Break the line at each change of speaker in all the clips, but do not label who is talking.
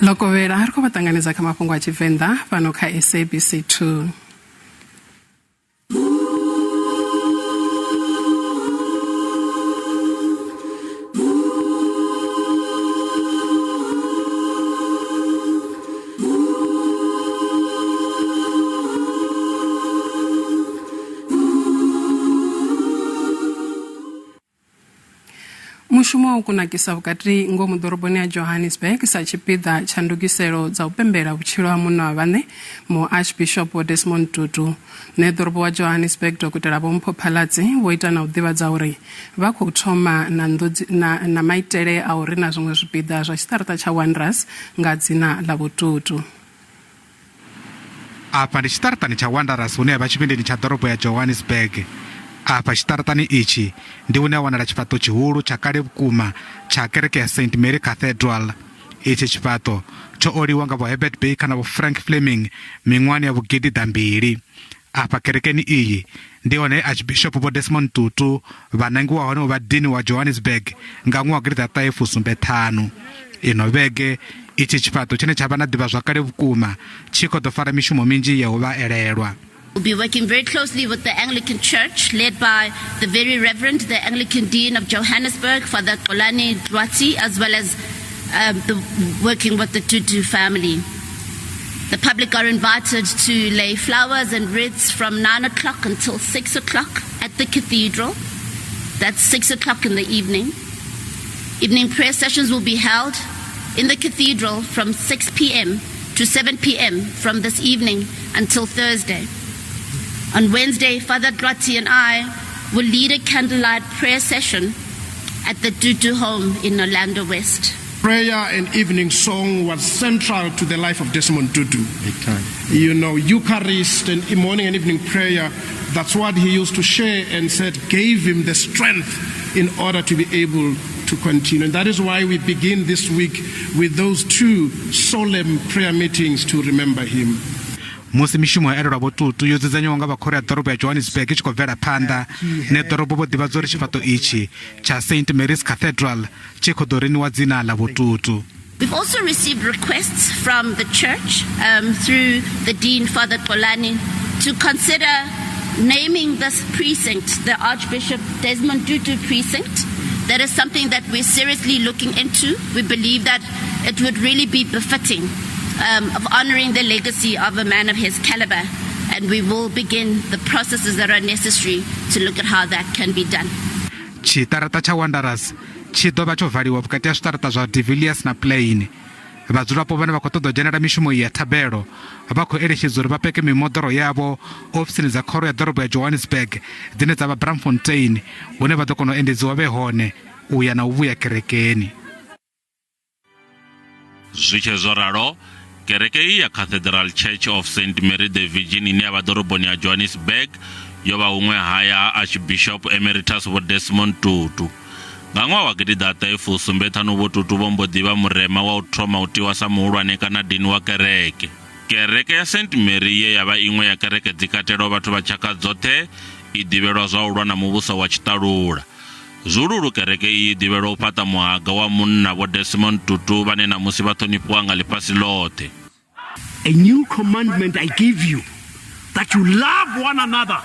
Loko vera hariko vatanganiza ka mafhungo a Tshivenda pano kha SABC 2. Mushumo wa kunakisa vhukati ngomu ḓoroboni ya Johannesburg sa tshipiḓa tsha ndugiselo dza u pembela vhutshilo ha munna wa vhane mu Archbishop Desmond Tutu ne ḓorobo wa Johannesburg Dr. Vho Phalatsi vho ita na u ḓivhadza uri vha khou thoma na maitele a uri na zwiṅwe zwipiḓa zwa tshiṱaraṱa tsha Wanderers nga dzina ḽa Vho Tutu.
Apa ndi tshiṱaraṱani tsha Wanderers hune vha tshipindini tsha ḓorobo ya Johannesburg. Apa tshiṱaraṱani ichi ndi hune wanala tshifhaṱo tshihulu tsha kale vhukuma tsha kereke ya St. Mary Cathedral. Ichi tshifhaṱo tsho oliwa nga vho Herbert Baker na vho Frank Fleming miṅwahani ya vhugidi ḓambili. Apa kerekeni iyi ndi hone Archbishop vho Desmond Tutu vhanangiwa hone vha dini wa Johannesburg nga ṅwaha wa gidi ḓa ṱahe ṱhanu. Ino vhege ichi tshifhaṱo tshine tsha vha na ḓivha zwakale vhukuma tshi khou ḓo fara mishumo minzhi ya u vha elelwa.
We'll be working very closely with the Anglican Church, led by the very Reverend, the Anglican Dean of Johannesburg, Father Xolani Dwatsi, as well as working with the Tutu family. The public are invited to lay flowers and wreaths from 9 o'clock until 6 o'clock at the cathedral. That's 6 o'clock in the evening. Evening prayer sessions will be held in the cathedral from 6 p.m. to 7 p.m. from this evening until Thursday. On Wednesday, Father Dwatsi and I will lead a candlelight prayer session at the Tutu home in Orlando West.
Prayer and evening song was central to the life of Desmond Tutu. You know, Eucharist and morning and evening prayer, that's what he used to share and said gave him the strength in order to be able to continue. And that is why we begin this week with those two solemn prayer meetings to remember him.
Musi mishumo ya elelwa Vho Tutu yo dzudzanyiwa nga vhakhori ya ḓorobo ya Johannesburg i tshi khou bvela phanḓa ne ḓorobo vho ḓivhadza uri tshifhaṱo ichi tsha St. Mary's Cathedral tshi khou ḓo riniwa dzina ḽa Vho Tutu.
We've also received requests from the church through the Dean, Father Xolani, to consider naming this precinct the Archbishop Desmond Tutu precinct. That is something that we're seriously looking into. We believe that it would really be befitting of honoring the legacy of a man of his caliber, and we will begin the processes that are necessary to look at how that can be done.
Tshiṱaraṱa tsha Wanderers tshi ḓo vha tsho valiwa vhukati ha zwiṱaraṱa zwa De Villiers na Plain. Vhadzulapo vhane vha khou ṱoḓa u dzhenela mishumo ya thabelo vha khou eletshedzwa uri vha peke mimoḓoro yavho ofisini dza khoro ya ḓorobo ya Johannesburg dzine dza vha Bramfontein hune vha ḓo kona u endedziwa vhe hone u ya na u vhuya kerekeni.
Zwi tshe zwo ralo, kereke ya Cathedral Church of St. Mary the Virgin ine ya vha ḓoroboni ya Johannesburg yo vha huṅwe haya Archbishop Emeritus Vho Desmond Tutu. Nga ṅwaha wa gidi ḓa ṱahe Vho Tutu vho mbo ḓivha murema wa u thoma u tiwa sa muhulwane kana dini wa kereke. Kereke ya St. Mary ye ya vha iṅwe ya kereke dzi katelaho vhathu vha tshaka dzoṱhe i ḓivhelwa zwa u lwa na muvhuso wa tshiṱalula. Zululu kereke iyi ḓivhelwa u fhaṱa muhaga wa munna Vho Desmond Tutu vhane na musi vha ṱhonifhiwa nga ḽifhasi ḽoṱhe.
A new commandment I give you, that you love one another.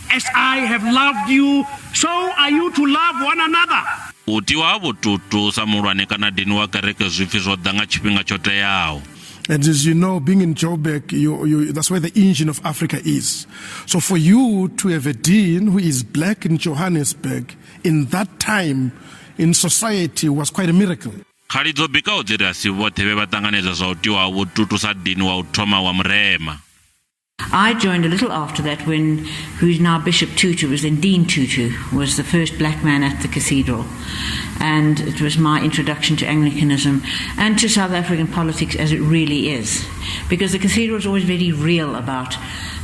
As I have loved you, so are you to love one another.
U tiwa ha Vho Tutu sa muhulwane kana dini wa kereke zwipfi zwo ḓa nga tshifhinga tsho teaho.
And as you know, being in Joburg, that's where the engine of Africa is. So for you to have a dean who is black in Johannesburg in that time in society was quite a miracle.
Khalidzo bikaho dzi ri asi vhoṱhe vhe vha ṱanganedza zwa u tiwa ha Vho Tutu sa dini wa u thoma wa murema.
I joined a little after that when who's now Bishop Tutu was then Dean Tutu was the first black man at the cathedral, and it was my introduction to Anglicanism and to South African politics as it really is, because the cathedral is always very real about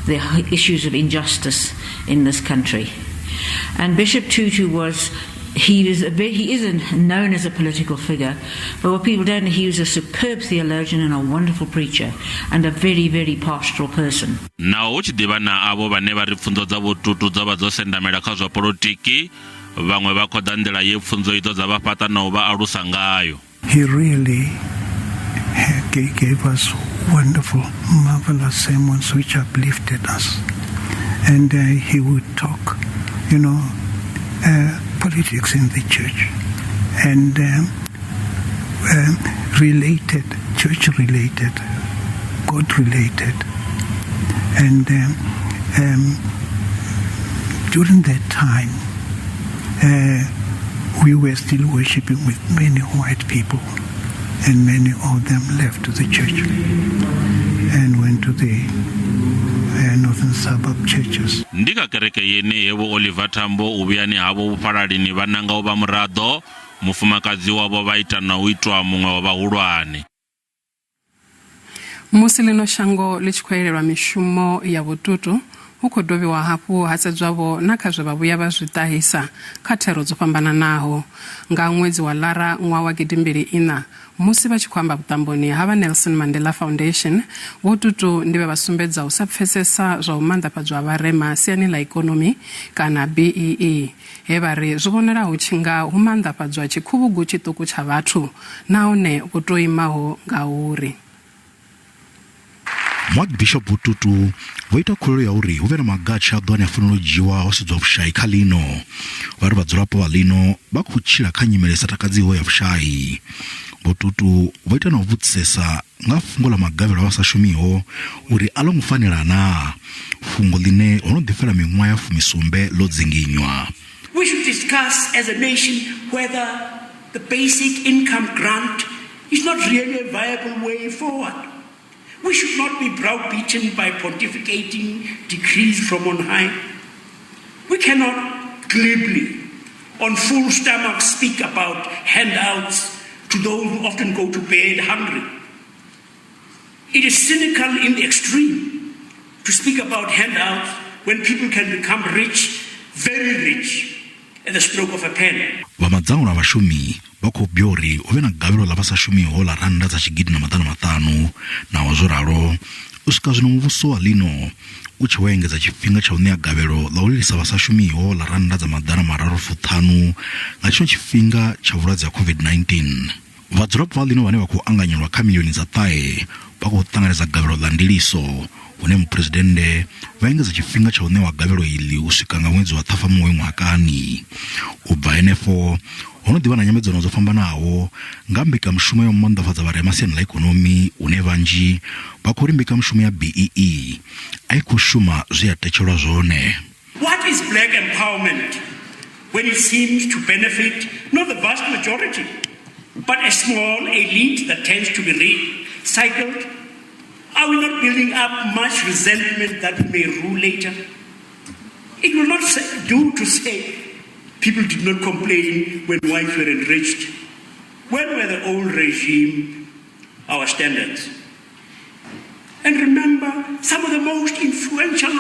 the issues of injustice in this country. And Bishop Tutu he isn't known as a political figure, but what people don't know, he was a superb theologian and a wonderful preacher and a very, very pastoral person.
Naho hu tshi ḓivha na avo vhane vha ri pfunzo dza Vho Tutu dza vha dzo sendamela kha zwa polotiki, vhaṅwe vha khou ḓa nḓila ye pfunzo idzo dza vha fhaṱa na u vha alusa ngayo.
He really gave us wonderful, marvelous sermons which uplifted us. And he would talk, politics in the church and related, church-related, God-related. And during that time, we were still worshipping with many white people, and many of them left the church and went to the northern suburb churches.
Ndika kereke yene yevo Oliver Tambo ubiyani habo uparalini vananga oba murado mufumakazi wabo vaita na uitwa mumwe wa vahulwane.
Musi lino shango lichikwelelwa mishumo ya Tutu huko dobi wa hapu hasedzwavo nakazwe vavuya vazvitahisa kathero dzopambananaho nga mwedzi wa Lara mwawa 2024 musi vachikwamba kutamboni hava Nelson Mandela Foundation Tutu ndive vasumbedza usapfesesa zva umandapadzwa varema siani la economy kana BEE hevari zvivonera huchinga umandapadzwa chikhuvugu chituku cha vathu naone votoimaho ngauri.
Archbishop Tutu voita khulelo ya uri huve na magacha adwani afunilo jiwa wasidzwa vushai khalino vari vadzulapo valino vakhuchila kha nyimele satakadziwo ya vushai. Tutu voita na uvutsesa nga fungo la magavelo avasashumiho uri alongufanelana fungo line onodifela mimwa ya fumisumbe lodzinginywa.
We should discuss as a nation whether the basic income grant is not really a viable way forward. We should not be browbeaten by pontificating decrees from on high. We cannot glibly, on full stomach, speak about handouts to those who often go to bed hungry. It is cynical in the extreme to speak about handouts when people can become rich, very rich, at the stroke of a pen.
Vamadzangu na vashumi vako byori uve na gavelo la vasashumiho la randa za chigidi na matano na wazoraro usika zvino muvuso wa lino uchiwengeza chifhinga cha unea gavelo la ulilisa vasashumiho la randa za mararu futanu nga chino chifhinga cha vulazi ya COVID-19. Vadzulapo valino vane vakuanganyelwa kha miliyoni za tae pakutanganiza gavelo la ndiliso une mupresidente vaengeza chifhinga cha unewa gavelo ili usika nga mwedzi wa Thafamuhwe mwakani. Ubva enefo onodiva na nyamedzano zofamba nawo ngambika mshumo ya mmandafadza varema siani la ekonomi une vanji vakurimbika mshumo ya BEE aikushuma zviyatecherwa zvone.
What is black empowerment when it seems to benefit not the vast majority but a small elite that tends to be recycled? Are we not building up much resentment that we may rule later? It will not do to say people did not complain when whites were enriched. When were the old regime our standards? And remember, some of the most influential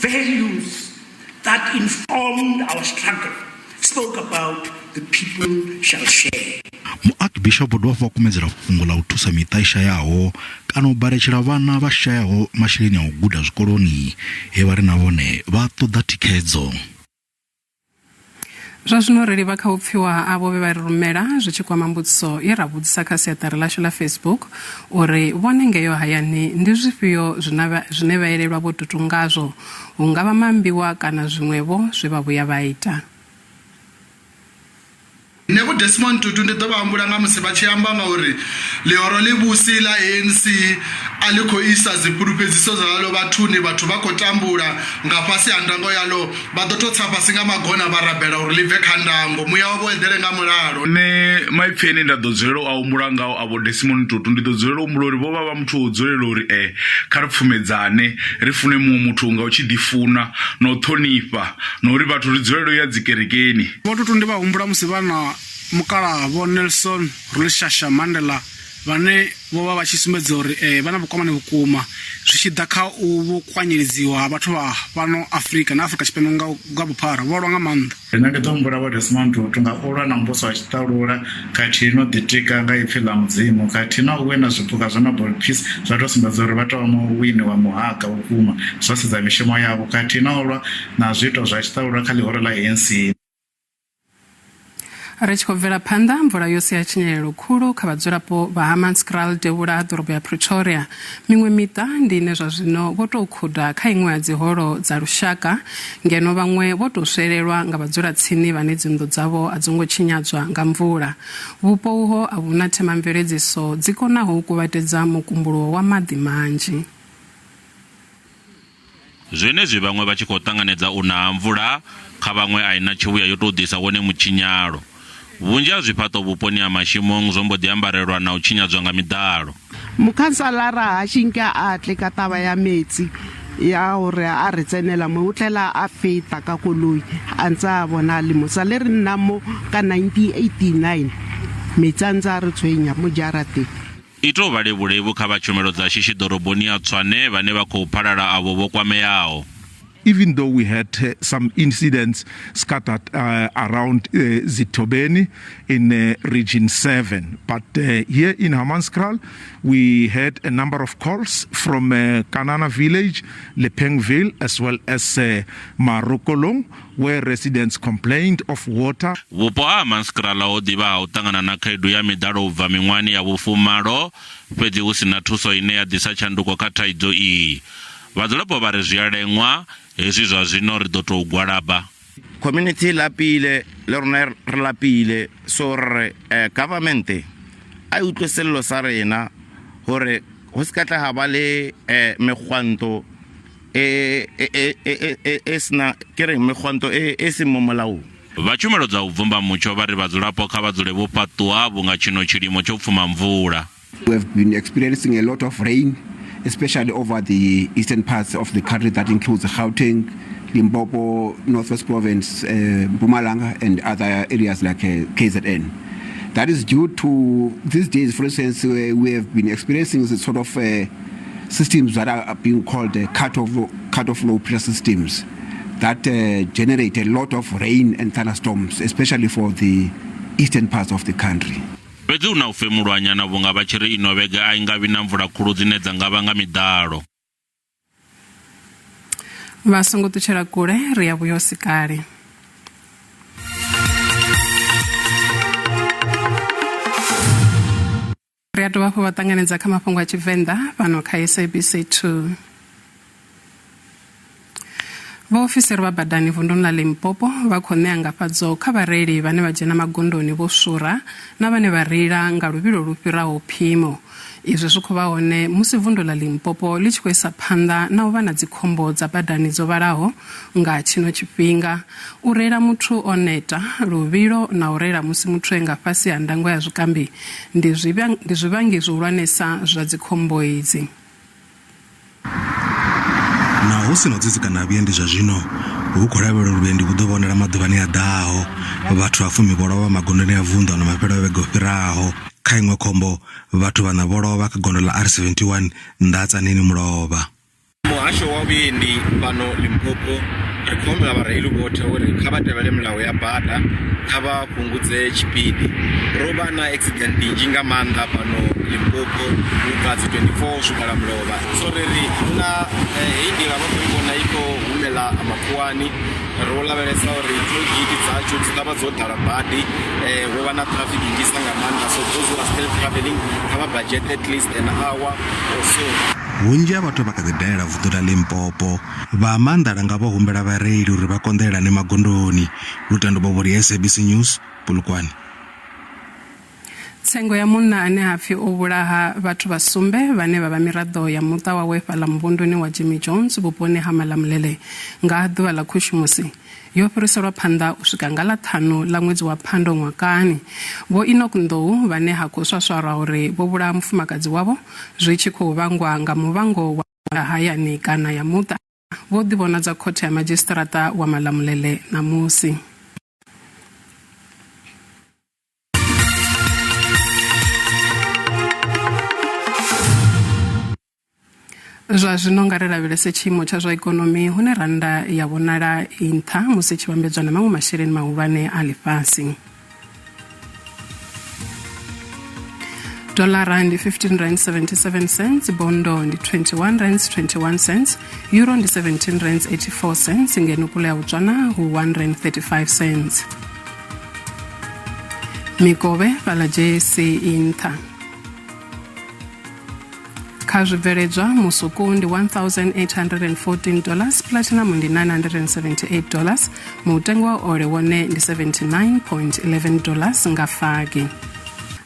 values that informed our struggle spoke about the people shall share.
Archbishop dwafa kumedzera fungo la utusa mitaisha yao kana ubarechera vana vashayaho masheleni ya uguda zvikoloni evari navone vatoda tikedzo.
Zvazvinoreri vakaupfiwa avo vevarirumela zvichikwama mbudziso yerabudzisa kasiatari lasho la Facebook uri vonengeyo hayani ndi zvifio zvine vaerelwa Tutu ngazvo ungava mambiwa kana zvimwevo zvevavuya vaita.
Nego Desmond Tutu nditobambula nga musi vachiamba ngauri lehoro libusi la ANC aliko isa zipulupeziso zalalo vathuni vathu vakotambula ngapasi andango yalo vatototsapa singa magona varabela uri live khandango muya wavo endele nga mulalo.
Ne maipfeni ndadzodzolelo a umbula ngawo avo Desmond Tutu ndidzodzolelo umbulo uri vova va muthu udzolelo uri kha ri pfumedzane ri fune muṅwe muthu unga uchidifuna no thonifa no uri vathu ri dzolelo ya dzikerekeni.
Tutu ndi vahumbula musi vana mukala vo Nelson Rulishasha Mandela vane vova vachisumbedza uri vana vukwamani vukuma zvichida kha uvukwanyiridziwa vathu va vano Afrika na Afrika Tshipembe nga vuphara volwa nga maanḓa.
Nṋe ndi ḓo humbula vo Desmond Tutu nga ulwa na mbuso wa tshiṱalula khathihi no ḓitika nga ipfi ḽa mudzimu khathihi na u wina zwipuka zwa Nobel Peace zwa tou sumbedza uri vha tou vha muwini wa muhaka vhukuma zwo sedza mishumo yavho khathihi na ulwa na zwiito zwa tshiṱalula kha ḽihoro ḽa ANC.
ri tshi khou bvela phanḓa mvula yo sia tshinyalelo khulu kha vhadzulapo vha Hammanskraal devhula ḓorobo ya Pretoria. Miṅwe miṱa ndi ine zwa zwino vho tou khuda kha iṅwe ya dziholo dza lushaka ngeno vhaṅwe vho tou swelelwa nga vhadzulatsini vhane dzinnḓu dzavho a dzo ngo tshinyadzwa nga mvula. Vhupo uho a vhu na themamveledziso dzi konaho u kuvhatedza mukumbulo wa maḓi manzhi.
Zwenezwi vhaṅwe vha tshi khou ṱanganedza u na ha mvula kha vhaṅwe a ina tshivhuya yo tou ḓisa wone mutshinyalo. Vhunzhi ha zwifhaṱo vhuponi ha Mashimong zwo mbo ḓi ambarelwa na u tshinyadzwa nga miḓalo.
Mokhanselara a xinka a tle ka taba ya metsi ya hore a re tsenela mo o tlela a feta ka koloi a ntsa bona le mosa le re nna mo ka 1989 metsi a ntsa re tshwenya mo jarateng.
Ito vha levulevu kha vha tshumelo dza shishi ḓoroboni ya Tshwane vhane vha khou phalala avho vho kwameaho.
Even though we had some incidents scattered around Zitobeni in Region 7, but here in Hammanskraal, we had a number of calls from Kanana Village, Lepengville, as well as Marokolong, where residents complained of water.
Vhupo ha Hammanskraal ho ḓivha ha u ṱangana na khaedu ya miḓalo u bva miṅwahani ya vhufumalo, fhedzi hu si na thuso ine ya ḓisa tshanduko kha thaidzo iyi. Vhadzulapo vha ri zwi a leṅwa hezwi zwa zwino ri ḓo tou gwalaba.
Community lapile le rona re lapile so re government a utlwe sello sa rena hore ho se ka tla ha ba le megwanto sna kere megwanto se mo molaong.
Vha tshumelo dza u bvumba mutsho vha ri vhadzulapo kha vha dzule vho fhaṱuwa vhunga tshino tshilimo tsho pfuma mvula.
We have been experiencing a lot of rain, especially over the eastern parts of the country that includes Gauteng, Limpopo, Northwest Province, Mpumalanga, and other areas like KZN. That is due to these days, for instance, we have been experiencing the sort of systems that are being called cut-off low pressure systems that generate a lot of rain and thunderstorms, especially for the eastern parts of the country.
Fhedzi una u femulwanyana vhunga vha tshiri ino vhege a i nga vhi na mvula khulu dzine dza nga vhanga miḓalo.
Vha songo ṱutshela kule ri ya vhuyo sikali. Ri a dovha hafhu vha ṱanganedza kha mafhungo a Tshivenda fhano kha SABC 2. Vaofisiri vha badani vunḓuni ḽa Limpopo vha khou ṋea ngafhadzo kha vhareili vhane vha dzhena magondoni vho sura na vhane vha reila nga luvhilo lu fhiraho phimo. Izwi zwi khou vha hone musi vunḓu ḽa Limpopo ḽi tshi khou isa phanḓa na u vha na dzikhombo dza badani dzo vhalaho nga tshino tshifhinga. U reila muthu o neta, luvhilo na u reila musi muthu e nga fhasi ha ndango ya zwikambi ndi zwivhangi zwihulwanesa zwa dzikhombo idzi.
Na hu sino tsitsikana vhuendi zwa zwino hu khou lavhelelwa vhuendi vhu ḓo vhonala maḓuvhani a ḓaho. Vhathu a 10 vho lovha magondoni a vunḓu na mafhelo a vhege o fhiraho. Kha iṅwe khombo vhathu vhana vho lovha kha gondo ḽa R71 Ndatsanini Mulovha.
Muhasho wa vhuendi fhano Limpopo ri khou humbela vhareili vhoṱhe uri kha vha tevhele milayo ya bada, kha vha fhungudze tshipidi. Ro vha na accident nnzhi nga maanḓa fhano Limpopo ubva dzi 24 swikela Mulovha. So ri na heyi nḓila vha khou vhona i khou humela makhuwani. Ro lavhelesa uri tollgate dzatsho dzi ḓa vha dzo ḓala badi, ho vha na traffic nnzhisa nga maanḓa, so those who are still traveling kha vha budget at least an hour or so.
Vhunzhi ha vhathu vha kha ḓi dalela vunḓu ḽa Limpopo vha maanḓala nga vho humbela vhareili uri vha konḓelane magondoni. Lutendo Bobori, SABC News, Polokwane.
Tsengo ya munna ane hapfi o vhulaha vhathu vha sumbe vhane vha vha miraḓo ya muṱa wawe fhaḽa muvhunduni wa Jimmy Jones vhuponi ha Malamulele nga ḓuvha ḽa Khushumusi yo fhiriselwa phanḓa u swika nga ḽa 5 ḽa ṅwedzi wa Phando ṅwakani. Vho Enoch Nḓou vhane ha khou swaswara uri vho vhulaha mufumakadzi wavho zwi tshi khou vhangwa nga muvhango wa hayani kana ya muṱa vho ḓivhonadza khothe ya madzhisiṱiraṱa wa Malamulele ṋamusi. Zwa zwino nga ri lavhelese tshiimo tsha zwa ikonomi hune randa ya vhonala nṱha musi tshi vhambedzwa na maṅwe masheleni mahulwane a ḽifhasi. Dollar ndi 15 rand 77 cents, bondo ndi 21 rand 21 cents, euro ndi 17 rand 84 cents, ngeno kule ya Botswana hu 1 rand 35 cents. Mikove vala JC Inta. Kha zwibveledzwa musuku ndi $1,814, platinum ndi $978, mutengo wa ole wone ndi $79.11 nga faki.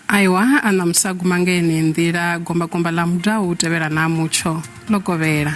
Aiwa ana msagu mangeni ndira gomba la mudau tevera na mucho lokovera.